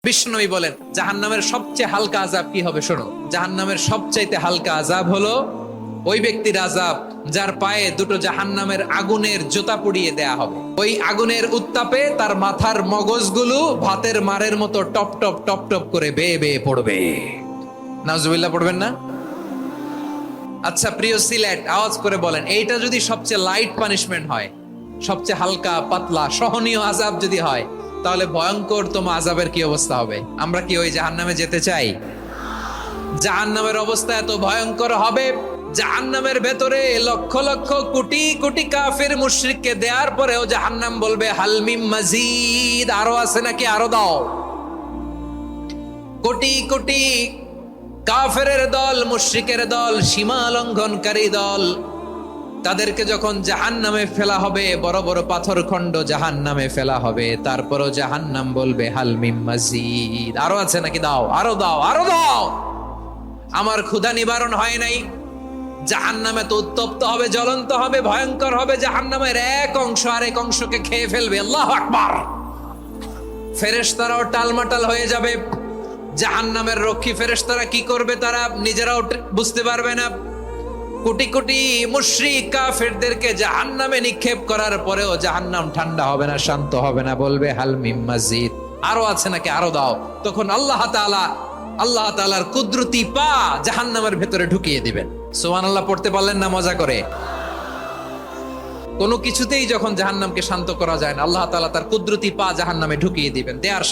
বিষ্ণুই বলেন জাহান্নামের সবচেয়ে হালকা আযাব কি হবে শোনো। জাহান্নামের সবচাইতে হালকা আযাব হলো ওই ব্যক্তির আযাব যার পায়ে দুটো জাহান্নামের আগুনের জুতা পুড়িয়ে দেয়া হবে। ওই আগুনের উত্তাপে তার মাথার মগজগুলো ভাতের মারের মতো টপ টপ টপ টপ করে বেয়ে বেয়ে পড়বে। নাউজুবিল্লাহ পড়বেন না? আচ্ছা প্রিয় সিলেট, আওয়াজ করে বলেন, এইটা যদি সবচেয়ে লাইট পানিশমেন্ট হয়, সবচেয়ে হালকা পাতলা সহনীয় আযাব যদি হয়, তাহলে ভয়ঙ্কর তোমার আযাবের কি অবস্থা হবে? আমরা কি ওই জাহান্নামে যেতে চাই? জাহান্নামের অবস্থা এত ভয়ঙ্কর হবে, জাহান্নামের ভেতরে লক্ষ লক্ষ কোটি কোটি কাফির মুশরিককে দেওয়ার পরেও জাহান্নাম বলবে হালমিম মাজিদ, আরো আছে নাকি, আরো দাও। কোটি কোটি কাফেরের দল, মুশরিকের দল, সীমা লঙ্ঘনকারী দল, তাদেরকে যখন জাহান্নামে ফেলা হবে, বড় বড় পাথর খণ্ড জাহান্নামে ফেলা হবে, তারপরও জাহান্নাম বলবে হাল মিম মাজিদ, আরো আছে নাকি, দাও, আরো দাও, আরো দাও। আমার ক্ষুধা নিবারণ হয় নাই। জাহান্নামে তো উত্তপ্ত হবে, জ্বলন্ত হবে, ভয়ঙ্কর হবে। জাহান্নামের এক অংশ আরেক অংশকে খেয়ে ফেলবে। আল্লাহু আকবার। ফেরেশতারাও টালমাটাল হয়ে যাবে। জাহান্নামের রক্ষী ফেরেশতারা কি করবে তারা নিজেরাও বুঝতে পারবে না। কোটি কোটি মুশরিক কাফেরদেরকে জাহান্নামে নিক্ষেপ করার পরেও জাহান্নাম ঠান্ডা হবে না, শান্ত হবে না, বলবে হাল মিম মাজিদ, আরো আছে নাকি, আরো দাও। তখন আল্লাহ তাআলার কুদরতি পা জাহান্নামের ভেতরে ঢুকিয়ে দিবেন। সুবহানাল্লাহ পড়তে পারলেন না মজা করে? কোনো কিছুতেই যখন জাহান্নামকে শান্ত করা যায় না, আল্লাহ তাআলা তার কুদরতি পা জাহান্নামে ঢুকিয়ে দিবেন। দেয়ার